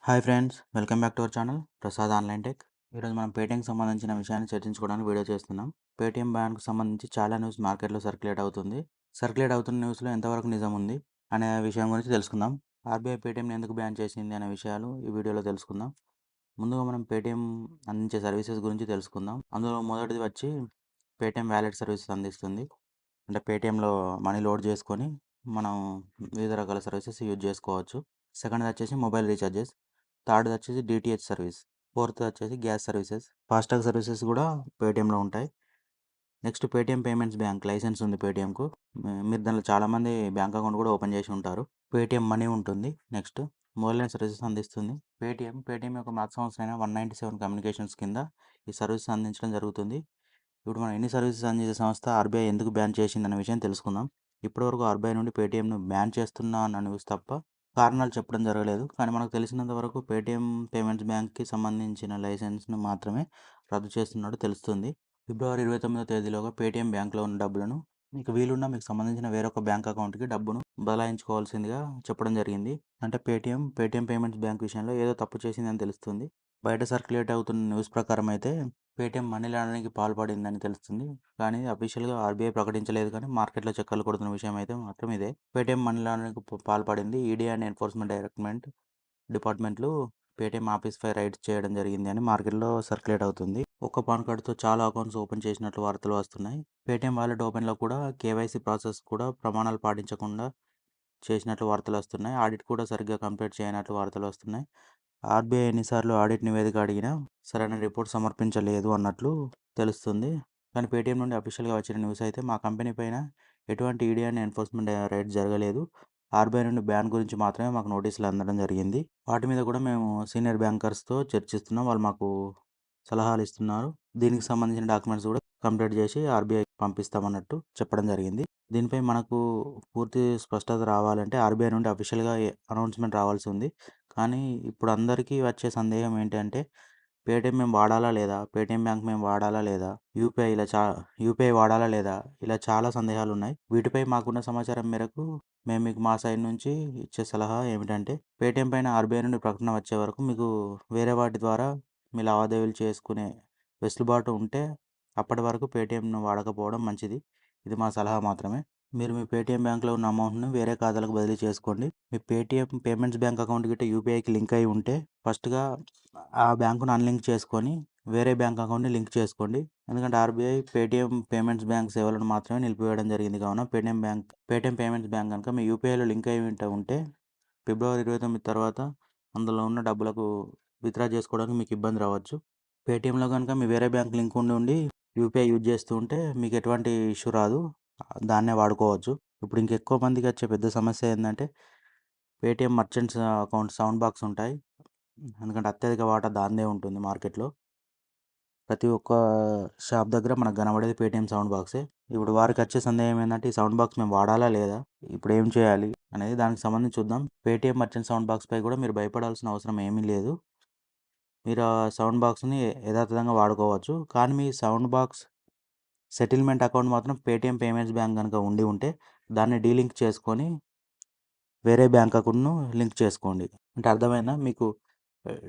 Hi friends, welcome back to our channel Prasad online tech. ఈరోజు మనం పేటీఎంకి సంబంధించిన విషయాన్ని చర్చించుకోవడానికి వీడియో చేస్తున్నాం. పేటీఎం బ్యాంక్కి సంబంధించి చాలా న్యూస్ మార్కెట్లో సర్క్యులేట్ అవుతుంది. సర్క్యులేట్ అవుతున్న న్యూస్లో ఎంతవరకు నిజం ఉంది అనే విషయం గురించి తెలుసుకుందాం. ఆర్బీఐ పేటీఎంని ఎందుకు బ్యాన్ చేసింది అనే విషయాలు ఈ వీడియోలో తెలుసుకుందాం. ముందుగా మనం పేటీఎం అందించే సర్వీసెస్ గురించి తెలుసుకుందాం. అందులో మొదటిది వచ్చి పేటీఎం వ్యాలెట్ సర్వీసెస్ అందిస్తుంది. అంటే పేటీఎంలో మనీ లోడ్ చేసుకొని మనం వివిధ రకాల సర్వీసెస్ యూజ్ చేసుకోవచ్చు. సెకండ్ది వచ్చేసి మొబైల్ రీఛార్జెస్. థర్డ్ది వచ్చేసి డిటిహెచ్ సర్వీస్. ఫోర్త్ వచ్చేసి గ్యాస్ సర్వీసెస్. ఫాస్టాగ్ సర్వీసెస్ కూడా పేటీఎంలో ఉంటాయి. Next Paytm payments bank licence ఉంది పేటీఎంకు. మీరు దానిలో చాలామంది బ్యాంక్ అకౌంట్ కూడా ఓపెన్ చేసి ఉంటారు. పేటీఎం మనీ ఉంటుంది. నెక్స్ట్ మొబైల్ సర్వీసెస్ అందిస్తుంది. పేటీఎం యొక్క మార్క్ సంస్థ అయిన 197 కమ్యూనికేషన్స్ కింద ఈ సర్వీసెస్ అందించడం జరుగుతుంది. ఇప్పుడు మనం ఎన్ని సర్వీసెస్ అందించే సంస్థ ఆర్బీఐ ఎందుకు బ్యాన్ చేసిందన్న విషయం తెలుసుకుందాం. ఇప్పటివరకు ఆర్బీఐ నుండి పేటీఎంను బ్యాన్ చేస్తున్నా అన్న న్యూస్ తప్ప కారణాలు చెప్పడం జరగలేదు. కానీ మనకు తెలిసినంత వరకు పేటీఎం పేమెంట్స్ బ్యాంక్కి సంబంధించిన లైసెన్స్ను మాత్రమే రద్దు చేస్తున్నట్టు తెలుస్తుంది. ఫిబ్రవరి 29వ తేదీలోగా పేటీఎం బ్యాంక్లో ఉన్న డబ్బులను మీకు వీలున్నా మీకు సంబంధించిన వేరొక బ్యాంక్ అకౌంట్కి డబ్బును బదలాయించుకోవాల్సిందిగా చెప్పడం జరిగింది. అంటే పేటీఎం పేమెంట్స్ బ్యాంక్ విషయంలో ఏదో తప్పు చేసిందని తెలుస్తుంది. బయట సర్క్యులేట్ అవుతున్న న్యూస్ ప్రకారం అయితే పేటీఎం మనీ లాండరింగ్కి పాల్పడిందని తెలుస్తుంది. కానీ అఫీషియల్గా ఆర్బీఐ ప్రకటించలేదు. కానీ మార్కెట్లో చక్కర్లు కొడుతున్న విషయం అయితే మాత్రం ఇదే. పేటీఎం మనీ లాండరింగ్కి పాల్పడింది. ఈడీ అండ్ ఎన్ఫోర్స్మెంట్ డిపార్ట్మెంట్లు పేటీఎం ఆఫీస్పై రైడ్స్ చేయడం జరిగింది అని మార్కెట్లో సర్క్యులేట్ అవుతుంది. ఒక్క పాన్ కార్డుతో చాలా అకౌంట్స్ ఓపెన్ చేసినట్లు వార్తలు వస్తున్నాయి. పేటీఎం వాలెట్ ఓపెన్లో కూడా కేవైసీ ప్రాసెస్ కూడా ప్రమాణాలు పాటించకుండా చేసినట్లు వార్తలు వస్తున్నాయి. ఆడిట్ కూడా సరిగ్గా కంప్లీట్ చేయనట్లు వార్తలు వస్తున్నాయి. ఆర్బీఐ ఎన్నిసార్లు ఆడిట్ నివేదిక అడిగినా సరైన రిపోర్ట్ సమర్పించలేదు అన్నట్లు తెలుస్తుంది. కానీ పేటీఎం నుండి అఫీషియల్గా వచ్చిన న్యూస్ అయితే మా కంపెనీ పైన ఎటువంటి ఈడీ అండ్ ఎన్ఫోర్స్మెంట్ రైడ్ జరగలేదు. ఆర్బీఐ నుండి బ్యాన్ గురించి మాత్రమే మాకు నోటీసులు అందడం జరిగింది. వాటి మీద కూడా మేము సీనియర్ బ్యాంకర్స్తో చర్చిస్తున్నాం. వాళ్ళు మాకు సలహాలు ఇస్తున్నారు. దీనికి సంబంధించిన డాక్యుమెంట్స్ కూడా కంప్లీట్ చేసి ఆర్బీఐకి పంపిస్తామన్నట్టు చెప్పడం జరిగింది. దీనిపై మనకు పూర్తి స్పష్టత రావాలంటే ఆర్బీఐ నుండి అఫీషియల్గా అనౌన్స్మెంట్ రావాల్సి ఉంది. కానీ ఇప్పుడు అందరికీ వచ్చే సందేహం ఏంటంటే పేటీఎం మేము వాడాలా లేదా, పేటీఎం బ్యాంక్ మేము వాడాలా లేదా, యూపీఐ వాడాలా లేదా, ఇలా చాలా సందేహాలు ఉన్నాయి. వీటిపై మాకున్న సమాచారం మేరకు మేము మీకు మా సైడ్ నుంచి ఇచ్చే సలహా ఏమిటంటే పేటీఎం పైన ఆర్బీఐ నుండి ప్రకటన వచ్చే వరకు మీకు వేరే వాటి ద్వారా మీ లావాదేవీలు చేసుకునే వెసులుబాటు ఉంటే అప్పటి వరకు పేటీఎంను వాడకపోవడం మంచిది. ఇది మా సలహా మాత్రమే. మీరు మీ పేటీఎం బ్యాంక్లో ఉన్న అమౌంట్ను వేరే ఖాతాలకు బదిలీ చేసుకోండి. మీ పేటీఎం పేమెంట్స్ బ్యాంక్ అకౌంట్ గిట్ట యూపీఐకి లింక్ అయి ఉంటే ఫస్ట్గా ఆ బ్యాంకును అన్లింక్ చేసుకొని వేరే బ్యాంక్ అకౌంట్ని లింక్ చేసుకోండి. ఎందుకంటే ఆర్బీఐ పేటీఎం పేమెంట్స్ బ్యాంక్ సేవలను మాత్రమే నిలిపివేయడం జరిగింది. కావున పేటీఎం పేమెంట్స్ బ్యాంక్ కనుక మీ యూపీఐలో లింక్ అయి ఉంటే ఫిబ్రవరి 29 తర్వాత అందులో ఉన్న డబ్బులకు విత్డ్రా చేసుకోవడానికి మీకు ఇబ్బంది రావచ్చు. పేటీఎంలో కనుక మీ వేరే బ్యాంక్ లింక్ ఉండి యూపీఐ యూజ్ చేస్తూ ఉంటే మీకు ఎటువంటి ఇష్యూ రాదు. దాన్నే వాడుకోవచ్చు. ఇప్పుడు ఇంకెక్కువ మందికి వచ్చే పెద్ద సమస్య ఏంటంటే Paytm merchants account sound box ఉంటాయి. ఎందుకంటే అత్యధిక వాటా దాందే ఉంటుంది మార్కెట్లో. ప్రతి ఒక్క షాప్ దగ్గర మనకు కనబడేది పేటీఎం సౌండ్ బాక్సే. ఇప్పుడు వారికి వచ్చే సందేహం ఏంటంటే ఈ సౌండ్ బాక్స్ మేము వాడాలా లేదా, ఇప్పుడు ఏం చేయాలి అనేది దానికి సంబంధించి చూద్దాం. పేటీఎం మర్చెంట్ సౌండ్ బాక్స్ పై కూడా మీరు భయపడాల్సిన అవసరం ఏమీ లేదు. మీరు ఆ సౌండ్ బాక్స్ని యథాతథంగా వాడుకోవచ్చు. కానీ మీ సౌండ్ బాక్స్ సెటిల్మెంట్ అకౌంట్ మాత్రం పేటీఎం పేమెంట్స్ బ్యాంక్ కనుక ఉంటే దాన్ని డీలింక్ చేసుకొని వేరే బ్యాంక్ అకౌంట్ను లింక్ చేసుకోండి. అంటే అర్థమైందా? మీకు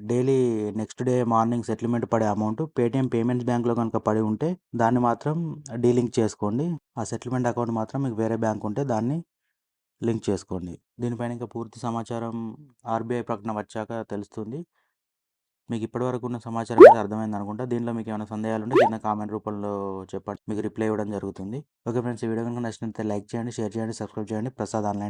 daily next day morning settlement పడే అమౌంట్ పేటీఎం పేమెంట్స్ బ్యాంక్లో కనుక పడి ఉంటే దాన్ని మాత్రం డీలింక్ చేసుకోండి. ఆ సెటిల్మెంట్ అకౌంట్ మాత్రం మీకు వేరే బ్యాంక్ ఉంటే దాన్ని లింక్ చేసుకోండి. దీనిపైన ఇంకా పూర్తి సమాచారం ఆర్బీఐ ప్రకటన వచ్చాక తెలుస్తుంది. మీకు ఇప్పటివరకు ఉన్న సమాచారం అయితే అర్థమైంది అనుకుంటా. దీంట్లో మీకు ఏమైనా సందేహాలు ఉంటే కింద కామెంట్ రూపంలో చెప్పండి. మీకు రిప్లై ఇవ్వడం జరుగుతుంది. ఓకే ఫ్రెండ్స్, ఈ వీడియో కనుక నచ్చినట్లయితే లైక్ చేయండి, షేర్ చేయండి, సబ్స్క్రైబ్ చేయండి. ప్రసాద్ ఆన్లైన్